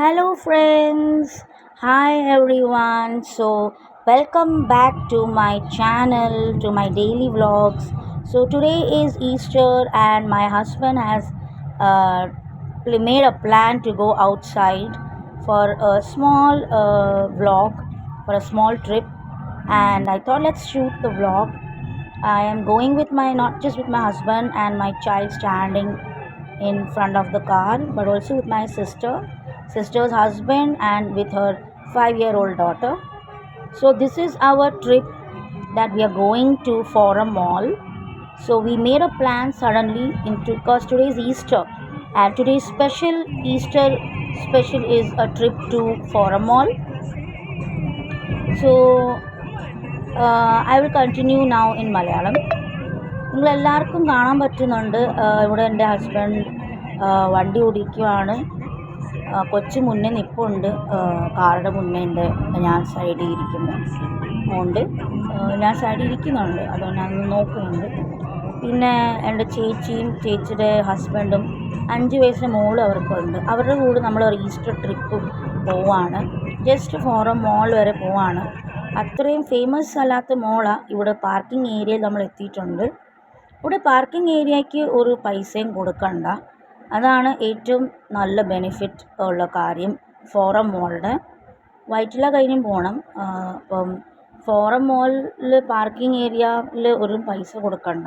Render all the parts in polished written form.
Hello, friends. Hi, everyone. So, welcome back to my channel, to my daily vlogs. So, today is Easter, and my husband has made a plan to go outside for a small vlog, for a small trip. And I thought, let's shoot the vlog. I am going with my, not just with my husband and my child standing in front of the car, but also with my sister's husband, and with her 5-year-old daughter. So this is our trip that we are going to Forum Mall. So we made a plan suddenly into, because today is Easter, and today's special Easter special is a trip to Forum Mall. So I will continue now in Malayalam. നിങ്ങളെല്ലാവർക്കും കാണാൻ പറ്റുന്നുണ്ട്, ഇവിടെ എൻ്റെ husband വണ്ടി ഓടിക്കുകയാണ്. കൊച്ചു മുന്നേ നിൽപ്പുണ്ട്, കാറുടെ മുന്നേ ഉണ്ട്. ഞാൻ സൈഡിൽ ഇരിക്കുന്നുണ്ട്, അതുകൊണ്ട് ഞാൻ നോക്കുന്നുണ്ട്. പിന്നെ എൻ്റെ ചേച്ചിയും ചേച്ചിയുടെ ഹസ്ബൻഡും 5 വയസ്സിന് മോളും അവർക്കുണ്ട്. അവരുടെ കൂടെ നമ്മൾ ഒരു ഈസ്റ്റർ ട്രിപ്പ് പോവാണ്. ജസ്റ്റ് ഫോറം മോൾ വരെ പോവാണ്. അത്രയും ഫേമസ് അല്ലാത്ത മോളാണ്. ഇവിടെ പാർക്കിംഗ് ഏരിയയിൽ നമ്മൾ എത്തിയിട്ടുണ്ട്. ഇവിടെ പാർക്കിംഗ് ഏരിയയ്ക്ക് ഒരു പൈസയും കൊടുക്കണ്ട. അതാണ് ഏറ്റവും നല്ല ബെനിഫിറ്റ് ഉള്ള കാര്യം ഫോറം മോളുടെ. വൈറ്റില കഴിഞ്ഞും പോകണം. അപ്പം ഫോറം മോളിൽ പാർക്കിംഗ് ഏരിയയിൽ ഒരു പൈസ കൊടുക്കണ്ട.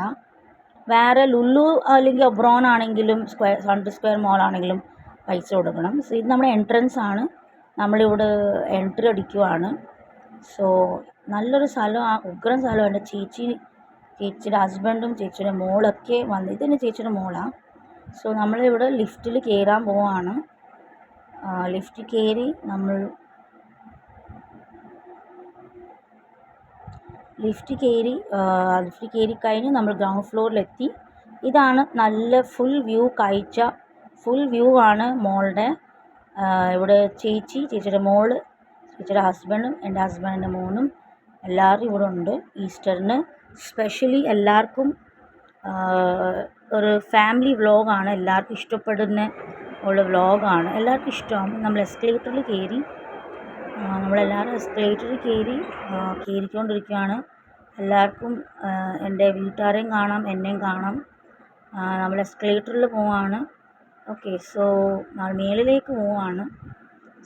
വേറെ ലുലു അല്ലെങ്കിൽ ഒബ്രോൺ ആണെങ്കിലും 100 സ്ക്വയർ മോൾ ആണെങ്കിലും പൈസ കൊടുക്കണം. സോ ഇത് നമ്മുടെ എൻട്രൻസ് ആണ്. നമ്മളിവിടെ എൻട്രി അടിക്കുവാണ്. സോ നല്ലൊരു സ്ഥലമാണ്, ഉഗ്രം സ്ഥലമാണ്. എൻ്റെ ചേച്ചിയുടെ ഹസ്ബൻഡും ചേച്ചിയുടെ മോളൊക്കെ വന്ന്, ഇതെൻ്റെ ചേച്ചിയുടെ മോളാണ്. സോ നമ്മളിവിടെ ലിഫ്റ്റിൽ കയറാൻ പോവാണ്. ലിഫ്റ്റ് കയറി കഴിഞ്ഞ് നമ്മൾ ഗ്രൗണ്ട് ഫ്ലോറിലെത്തി. ഇതാണ് നല്ല ഫുൾ വ്യൂ ആണ് മോളുടെ. ഇവിടെ ചേച്ചിയുടെ മോള്, ചേച്ചിയുടെ ഹസ്ബൻഡും എൻ്റെ ഹസ്ബൻഡിൻ്റെ മോനും എല്ലാവരും ഇവിടെ ഉണ്ട്. ഈസ്റ്ററിന് സ്പെഷ്യലി എല്ലാവർക്കും ഒരു ഫാമിലി വ്ളോഗാണ്. എല്ലാവർക്കും ഇഷ്ടപ്പെടുന്ന ഉള്ള വ്ളോഗാണ്. എല്ലാവർക്കും ഇഷ്ടമാകും. നമ്മളെല്ലാവരും എസ്കലേറ്ററിൽ കയറിക്കൊണ്ടിരിക്കുകയാണ്. എല്ലാവർക്കും എൻ്റെ വീട്ടുകാരെയും കാണാം, എന്നെയും കാണാം. നമ്മൾ എസ്കലേറ്ററിൽ പോവാണ്. ഓക്കെ, സോ മേളിലേക്ക് പോവാണ്.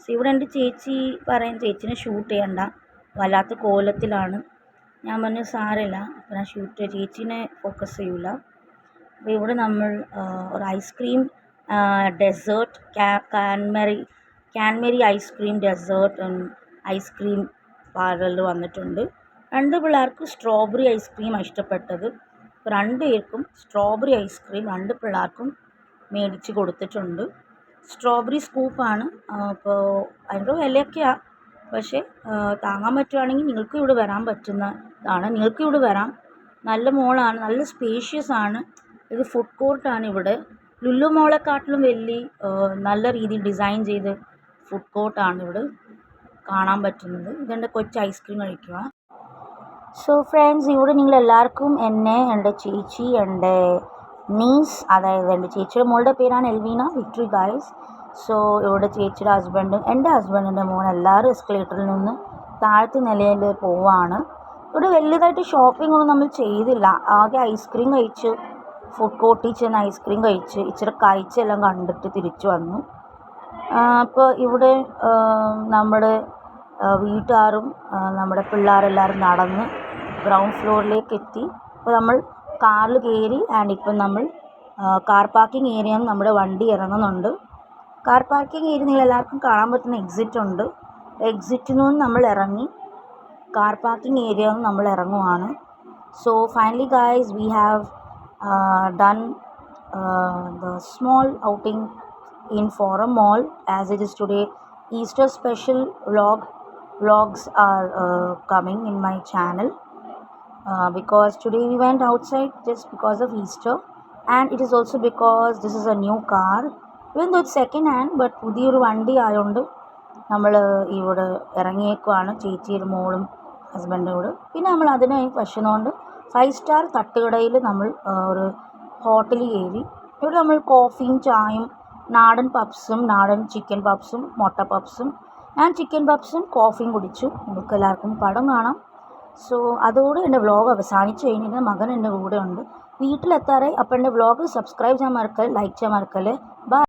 സോ ഇവിടെ എൻ്റെ ചേച്ചി പറയും ചേച്ചിനെ ഷൂട്ട് ചെയ്യണ്ട, വല്ലാത്ത കോലത്തിലാണ്. ഞാൻ പറഞ്ഞു സാരമില്ല, അപ്പോൾ ഞാൻ ചേച്ചീനെ ഫോക്കസ് ചെയ്യില്ല. അപ്പോൾ ഇവിടെ നമ്മൾ ഒരു ഐസ്ക്രീം ഡെസേർട്ട്, കാൻമെറി ഐസ്ക്രീം ഡെസേർട്ട് ഐസ്ക്രീം പാർലറിൽ വന്നിട്ടുണ്ട്. 2 പിള്ളേർക്ക് സ്ട്രോബെറി ഐസ്ക്രീമാണ് ഇഷ്ടപ്പെട്ടത്. അപ്പോൾ 2 പേർക്കും സ്ട്രോബെറി ഐസ്ക്രീം 2 പിള്ളേർക്കും മേടിച്ച് കൊടുത്തിട്ടുണ്ട്. സ്ട്രോബെറി സ്കൂപ്പാണ്. അപ്പോൾ അതിൻ്റെ വിലയൊക്കെയാണ്, പക്ഷേ താങ്ങാൻ പറ്റുവാണെങ്കിൽ നിങ്ങൾക്ക് ഇവിടെ വരാൻ പറ്റുന്നതാണ്. നിങ്ങൾക്ക് ഇവിടെ വരാം. നല്ല മോളാണ്, നല്ല സ്പേഷ്യസ് ആണ്. ഇത് ഫുഡ് കോർട്ടാണ്. ഇവിടെ ലുലു മോളെക്കാട്ടിലും വലിയ നല്ല രീതിയിൽ ഡിസൈൻ ചെയ്ത് ഫുഡ് കോർട്ടാണ് ഇവിടെ കാണാൻ പറ്റുന്നത്. ഇതെൻ്റെ കൊച്ചു ഐസ്ക്രീം കഴിക്കുക. സോ ഫ്രണ്ട്സ്, ഇവിടെ നിങ്ങളെല്ലാവർക്കും എന്നെ, എൻ്റെ ചേച്ചി, എൻ്റെ നീസ്, അതായത് എൻ്റെ ചേച്ചിയുടെ മോളുടെ പേരാണ് എൽവീന വിക്ടറി ഗായ്സ്. സോ ഇവിടെ ചേച്ചിയുടെ ഹസ്ബൻഡും എൻ്റെ ഹസ്ബൻഡിൻ്റെ മോൻ എല്ലാവരും എസ്കലേറ്ററിൽ നിന്ന് താഴത്തെ നിലയിൽ പോവാണ്. ഇവിടെ വലുതായിട്ട് ഷോപ്പിംഗ് ഒന്നും നമ്മൾ ചെയ്തില്ല. ആകെ ഐസ്ക്രീം കഴിച്ച്, ഫുഡ് കോർട്ടിൽ ചെന്ന് ഐസ്ക്രീം കഴിച്ച് ഇച്ചിരി കഴിച്ചെല്ലാം കണ്ടിട്ട് തിരിച്ചു വന്നു. അപ്പോൾ ഇവിടെ നമ്മുടെ വീട്ടുകാരും നമ്മുടെ പിള്ളേരെല്ലാവരും നടന്ന് ഗ്രൗണ്ട് ഫ്ലോറിലേക്ക് എത്തി. അപ്പോൾ നമ്മൾ കാറിൽ കയറി. ഇപ്പം നമ്മൾ കാർ പാർക്കിംഗ് ഏരിയയിൽ നിന്ന് നമ്മുടെ വണ്ടി ഇറങ്ങുന്നുണ്ട്. കാർ പാർക്കിംഗ് ഏരിയ നിങ്ങളെല്ലാവർക്കും കാണാൻ പറ്റുന്ന എക്സിറ്റ് ഉണ്ട്. എക്സിറ്റിൽ നിന്ന് നമ്മൾ ഇറങ്ങി കാർ പാർക്കിംഗ് ഏരിയയിൽ നിന്ന് നമ്മൾ ഇറങ്ങുവാണ്. So finally guys, we have done the small outing in Forum Mall, as it is today Easter special vlogs are coming in my channel, because today we went outside just because of Easter, and it is also because this is a new car, even though it's second hand, but പുതിയൊരു വണ്ടി ആയതുകൊണ്ട് നമ്മൾ ഇവിടെ ഇറങ്ങിയേക്കുവാണ് ചേച്ചിയുടെ മോളും ഹസ്ബൻഡോട്. പിന്നെ നമ്മൾ അതിന് വിശന്നുകൊണ്ട് 5 സ്റ്റാർ തട്ടുകടയിൽ നമ്മൾ ഒരു ഹോട്ടലിൽ കയറി. ഇവിടെ നമ്മൾ കോഫിയും ചായയും നാടൻ പപ്സും നാടൻ ചിക്കൻ പപ്സും മുട്ട പപ്സും. ഞാൻ ചിക്കൻ പപ്സും കോഫിയും കുടിച്ചു. നിങ്ങൾക്ക് എല്ലാവർക്കും പടം കാണാം. സോ അതോടെ എൻ്റെ വ്ളോഗ് അവസാനിച്ചു കഴിഞ്ഞിട്ട് മകൻ എൻ്റെ കൂടെ ഉണ്ട്. വീട്ടിലെത്താറായി. അപ്പോൾ എൻ്റെ വ്ളോഗ് സബ്സ്ക്രൈബ് ചെയ്യാൻ മറക്കല്ലേ, ലൈക്ക് ചെയ്യാൻ മറക്കല്ലേ.